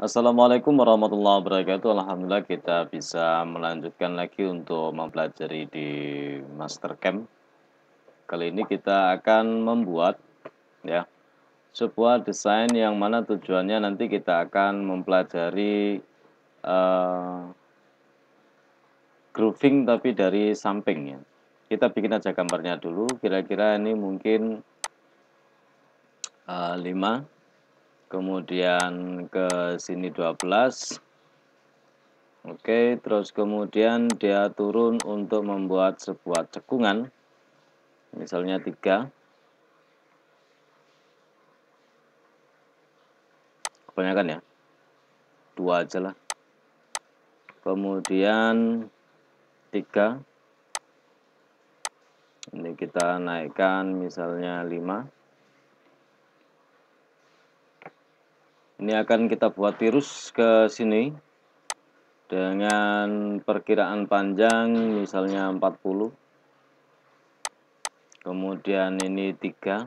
Assalamualaikum warahmatullahi wabarakatuh. Alhamdulillah kita bisa melanjutkan lagi untuk mempelajari di Master Camp. Kali ini kita akan membuat ya sebuah desain yang mana tujuannya nanti kita akan mempelajari eh, grooving tapi dari samping ya. Kita bikin aja gambarnya dulu. Kira-kira ini mungkin 5, kemudian ke sini 12. Oke, terus kemudian dia turun untuk membuat sebuah cekungan, misalnya 3, kebanyakan ya, 2 aja lah. Kemudian 3, ini kita naikkan misalnya 5. Ini akan kita buat tirus ke sini dengan perkiraan panjang misalnya 40. Kemudian ini 3.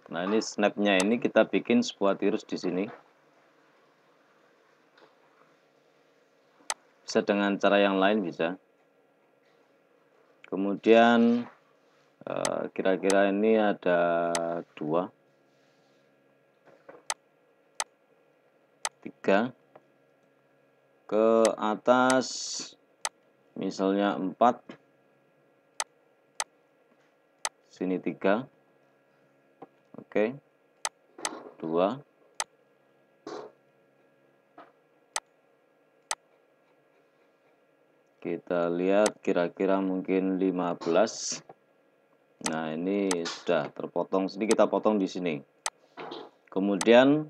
Nah, ini snapnya ini kita bikin sebuah tirus di sini. Bisa dengan cara yang lain bisa. Kemudian kira-kira ini ada 2, 3 ke atas misalnya 4, sini 3. Oke, 2. Kita lihat kira-kira mungkin 15. Nah, ini sudah terpotong. Sini kita potong di sini. Kemudian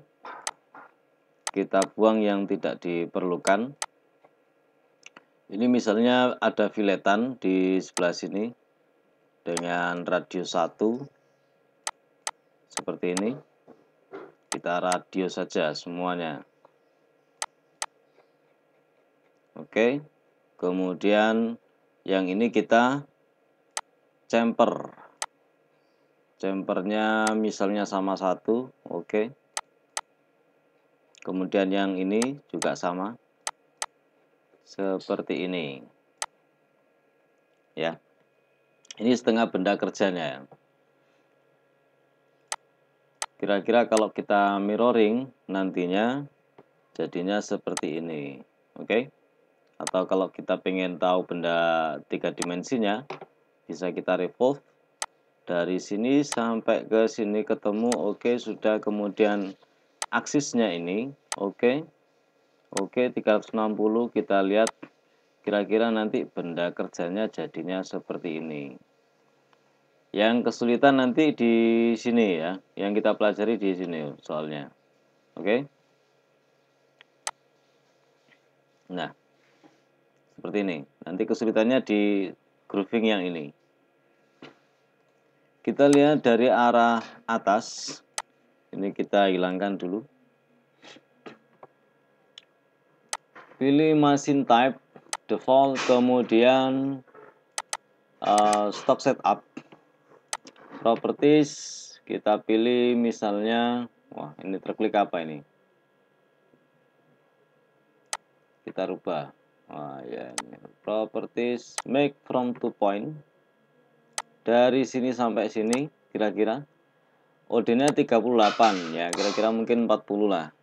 kita buang yang tidak diperlukan. Ini misalnya ada filetan di sebelah sini dengan radius 1 seperti ini. Kita radius saja semuanya. Oke. Kemudian yang ini kita chamfer. Chamfernya misalnya sama 1, oke. Kemudian yang ini juga sama. Seperti ini. Ya. Ini setengah benda kerjanya ya. Kira-kira kalau kita mirroring nantinya jadinya seperti ini. Oke. Atau kalau kita pengen tahu benda 3 dimensinya, bisa kita revolve dari sini sampai ke sini ketemu. Oke, sudah. Kemudian aksisnya ini oke. Oke, 360 kita lihat kira-kira nanti benda kerjanya jadinya seperti ini. Yang kesulitan nanti di sini ya, yang kita pelajari di sini soalnya. Oke. Nah, seperti ini. Nanti kesulitannya di grooving yang ini. Kita lihat dari arah atas. Ini kita hilangkan dulu. Pilih machine type, default, kemudian stock setup. Properties, kita pilih misalnya, wah ini terklik apa ini? Kita rubah. Wah ya, ini. Properties, make from 2 point. Dari sini sampai sini, kira-kira. OD-nya 38, ya kira-kira mungkin 40 lah.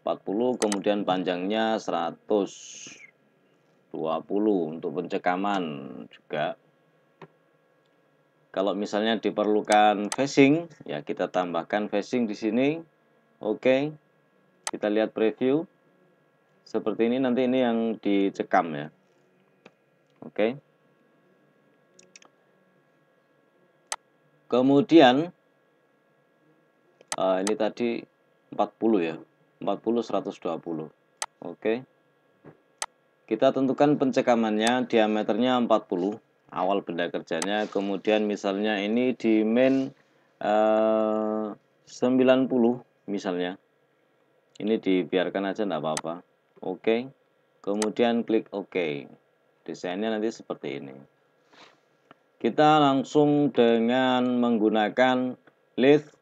40, kemudian panjangnya 120 untuk pencekaman juga. Kalau misalnya diperlukan facing, ya kita tambahkan facing di sini. Oke. Kita lihat preview. Seperti ini, nanti ini yang dicekam ya. Oke. Kemudian ini tadi 40 ya. 40 120. Oke. Kita tentukan pencekamannya, diameternya 40. Awal benda kerjanya, kemudian misalnya ini di main 90 misalnya, ini dibiarkan aja enggak apa-apa. Oke. Kemudian klik OK. Desainnya nanti seperti ini. Kita langsung dengan menggunakan Lathe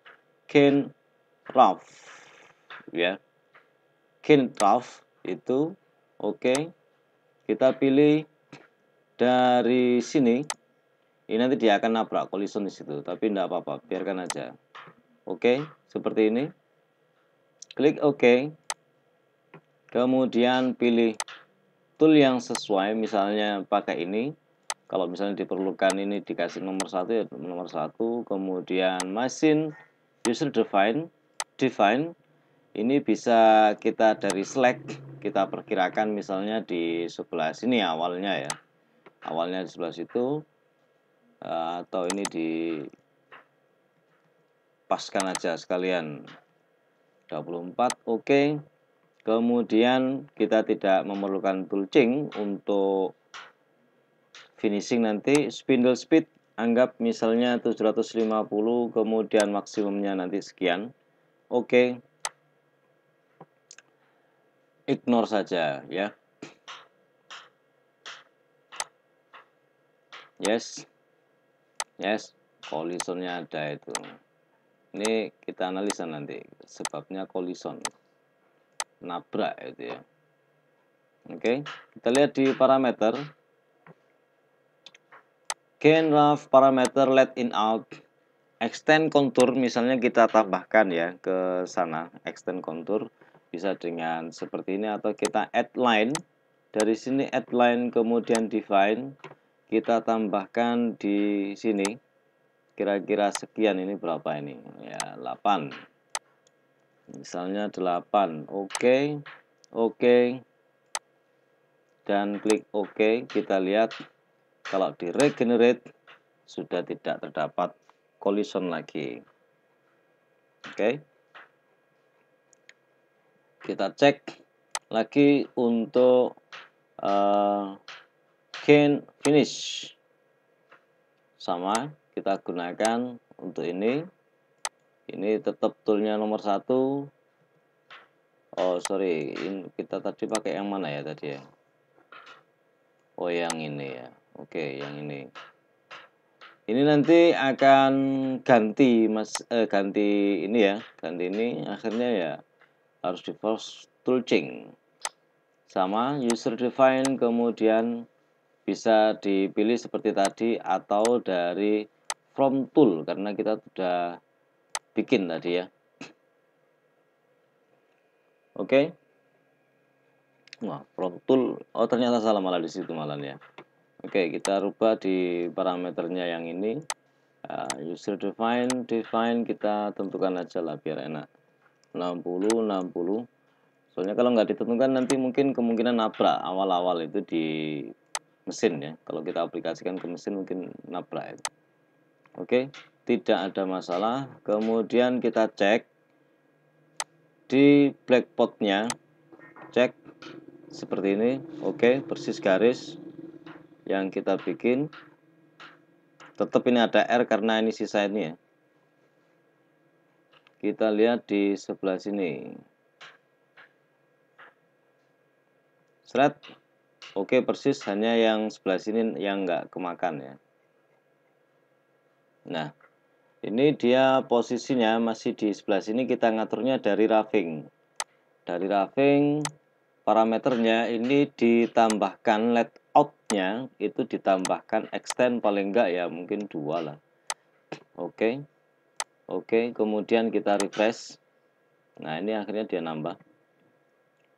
Can Rough ya. gain draft itu. Oke, kita pilih dari sini. Ini nanti dia akan nabrak collision di situ, tapi tidak apa-apa, biarkan aja. Oke, seperti ini. Klik OK. Kemudian pilih tool yang sesuai, misalnya pakai ini. Kalau misalnya diperlukan ini dikasih nomor 1 ya nomor 1. Kemudian machine user define. Ini bisa kita dari select, kita perkirakan misalnya di sebelah sini awalnya ya. Awalnya di sebelah situ. Atau ini dipaskan aja sekalian 24. Oke. Kemudian kita tidak memerlukan toolchain untuk finishing nanti. Spindle speed anggap misalnya 750, kemudian maksimumnya nanti sekian. Oke. Ignore saja ya. Yes, collisionnya ada itu. Ini kita analisa nanti sebabnya collision, nabrak itu ya. Oke, kita lihat di parameter gain rough parameter let in out extend contour, misalnya kita tambahkan ya ke sana. Extend contour bisa dengan seperti ini, atau kita add line. Dari sini add line, kemudian define, kita tambahkan di sini kira-kira sekian. Ini berapa ini ya, 8 misalnya 8. Oke, dan klik OK. Kita lihat kalau di regenerate sudah tidak terdapat collision lagi. Oke, kita cek lagi untuk gain finish, sama kita gunakan untuk ini tetap toolnya nomor 1. Oh sorry, ini kita tadi pakai yang mana ya tadi ya? Oh yang ini ya. Oke, yang ini nanti akan ganti ganti ini ya, ganti ini. Akhirnya ya harus di force toolchain sama user define, kemudian bisa dipilih seperti tadi atau dari from tool karena kita sudah bikin tadi ya. Oke. Wah, from tool, oh ternyata salah malah di situ malah ya. Oke, kita rubah di parameternya yang ini. User define kita tentukan aja lah biar enak. 60. Soalnya kalau nggak ditentukan nanti mungkin kemungkinan nabrak awal-awal itu di mesin ya. Kalau kita aplikasikan ke mesin mungkin nabrak itu. Oke, tidak ada masalah. Kemudian kita cek di blackpotnya, cek seperti ini. Oke, persis garis yang kita bikin. Tetap ini ada R karena ini sisa ini ya. Kita lihat di sebelah sini. Seret. Oke, persis, hanya yang sebelah sini yang nggak kemakan ya. Nah, ini dia posisinya masih di sebelah sini. Kita ngaturnya dari roughing. Dari roughing parameternya ini ditambahkan let out-nya itu ditambahkan extend paling enggak ya mungkin 2 lah. Oke, kemudian kita refresh. Nah, ini akhirnya dia nambah.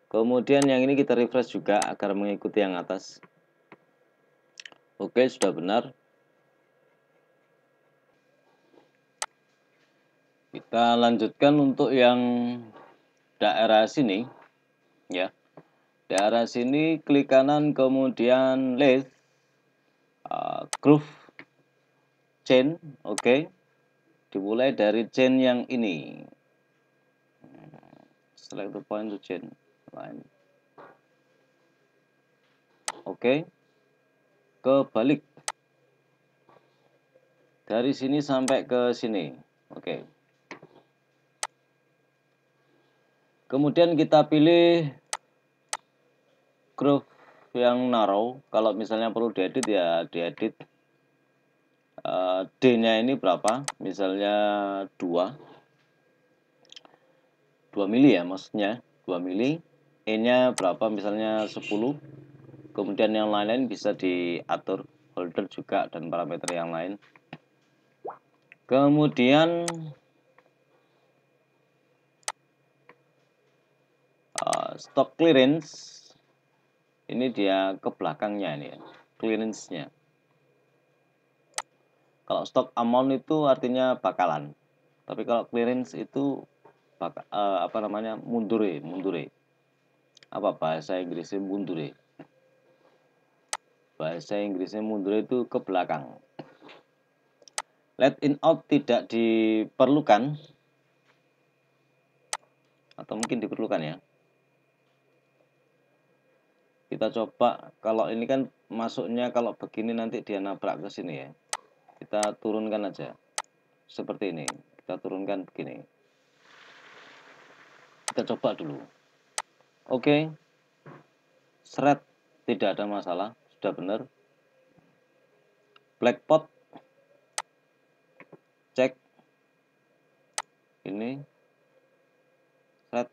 Kemudian yang ini kita refresh juga agar mengikuti yang atas. Oke, sudah benar. Kita lanjutkan untuk yang daerah sini ya. Daerah sini klik kanan, kemudian left groove chain. Oke. Dimulai dari chain yang ini. Select the point to chain line. Oke. Kebalik. Dari sini sampai ke sini. Oke. Kemudian kita pilih groove yang narrow. Kalau misalnya perlu diedit ya diedit. D-nya ini berapa? Misalnya 2 mili ya maksudnya, 2 mili. E-nya berapa, misalnya 10. Kemudian yang lain-lain bisa diatur, holder juga dan parameter yang lain. Kemudian stock clearance ini dia ke belakangnya ini ya, clearance-nya. Kalau stock amount itu artinya bakalan, tapi kalau clearance itu mundure. Apa bahasa Inggrisnya mundure? Bahasa Inggrisnya mundure itu ke belakang. Let in out tidak diperlukan, atau mungkin diperlukan ya. Kita coba, kalau ini kan masuknya kalau begini nanti dia nabrak ke sini ya. Kita turunkan aja seperti ini, kita turunkan begini. Kita coba dulu. Oke, Shred tidak ada masalah, sudah benar. Blackpot cek ini, Shred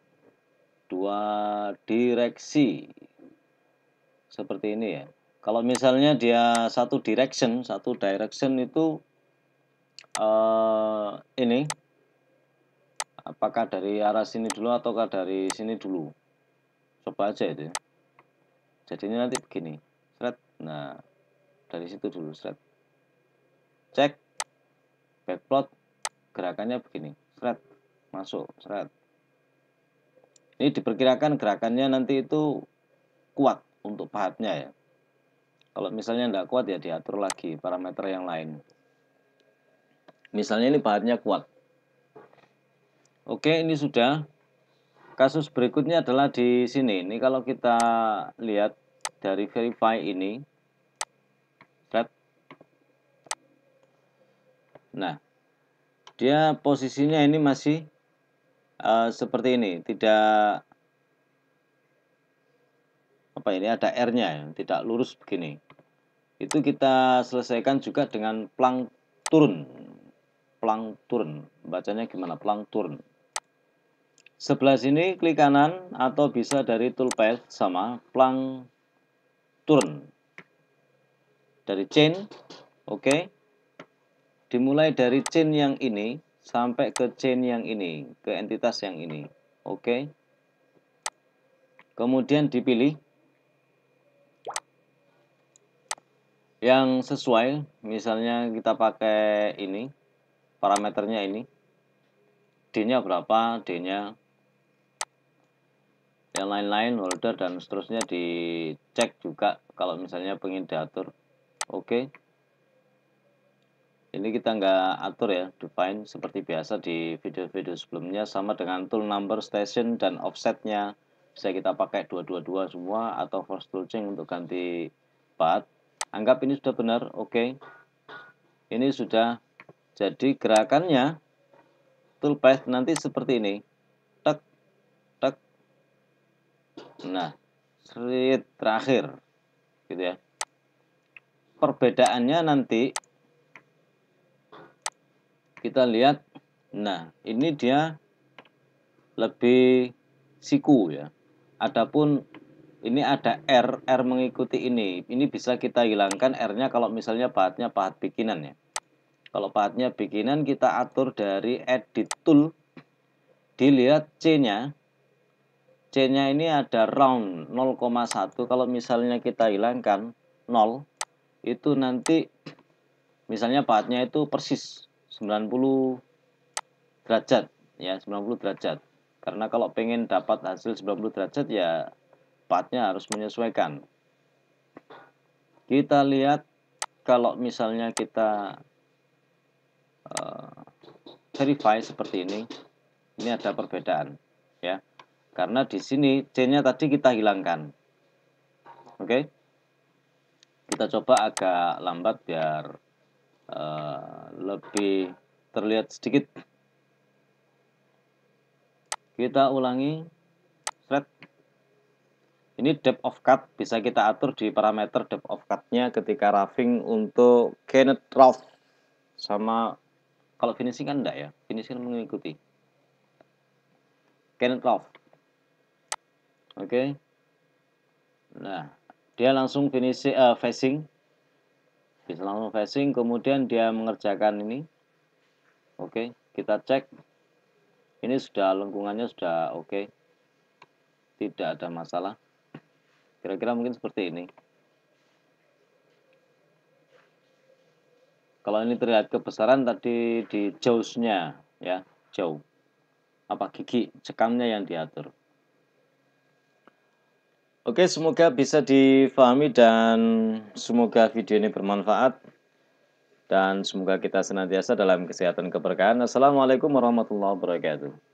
2 direksi seperti ini ya. Kalau misalnya dia satu direction itu ini apakah dari arah sini dulu ataukah dari sini dulu? Coba aja itu ya. Jadinya nanti begini, Shred. Nah, dari situ dulu Shred. Cek backplot, gerakannya begini, Shred masuk, Shred. Ini diperkirakan gerakannya nanti itu kuat untuk pahatnya ya. Kalau misalnya tidak kuat ya diatur lagi parameter yang lain. Misalnya ini pahatnya kuat. Oke, ini sudah. Kasus berikutnya adalah di sini. Ini kalau kita lihat dari verify ini, Shred. Nah, dia posisinya ini masih seperti ini, tidak apa ini, ada R-nya ya, tidak lurus begini. Itu kita selesaikan juga dengan plang turun. Plang turun, bacanya gimana? Plang turun. Sebelah sini klik kanan atau bisa dari toolpath sama plang turun. Dari chain, oke. Dimulai dari chain yang ini sampai ke chain yang ini, ke entitas yang ini. Oke. Kemudian dipilih yang sesuai, misalnya kita pakai ini, parameternya ini. D-nya berapa, D-nya, yang lain-lain, holder dan seterusnya dicek juga kalau misalnya pengen diatur. Oke. Ini kita nggak atur ya, define seperti biasa di video-video sebelumnya, sama dengan tool number, station, dan offsetnya bisa kita pakai 222 semua atau force tool change untuk ganti path. Anggap ini sudah benar, oke. Ini sudah jadi gerakannya toolpath nanti seperti ini. Tek, tek. Nah, seret terakhir gitu ya. Perbedaannya nanti kita lihat. Nah, ini dia lebih siku ya. Adapun ini ada R mengikuti ini. Ini bisa kita hilangkan R-nya kalau misalnya pahatnya pahat bikinan ya. Kalau pahatnya bikinan kita atur dari edit tool. Dilihat C-nya. C-nya ini ada round 0,1. Kalau misalnya kita hilangkan 0, itu nanti misalnya pahatnya itu persis 90 derajat ya, 90 derajat. Karena kalau pengen dapat hasil 90 derajat ya pathnya harus menyesuaikan. Kita lihat kalau misalnya kita verify seperti ini ada perbedaan ya. Karena di sini C-nya tadi kita hilangkan. Oke. Kita coba agak lambat biar lebih terlihat sedikit. Kita ulangi. Shred. Ini depth of cut bisa kita atur di parameter depth of cut-nya ketika roughing untuk Kenneth rough. Sama kalau finishing kan enggak ya, finishing mengikuti Kenneth rough. Oke. Nah, dia langsung facing, bisa langsung facing, kemudian dia mengerjakan ini. Oke, kita cek. Ini sudah lengkungannya sudah oke. Tidak ada masalah. Kira-kira mungkin seperti ini. Kalau ini terlihat kebesaran tadi di jaws-nya ya, jauh. Apa gigi cekamnya yang diatur. Oke, semoga bisa difahami dan semoga video ini bermanfaat dan semoga kita senantiasa dalam kesehatan keberkahan. Assalamualaikum warahmatullahi wabarakatuh.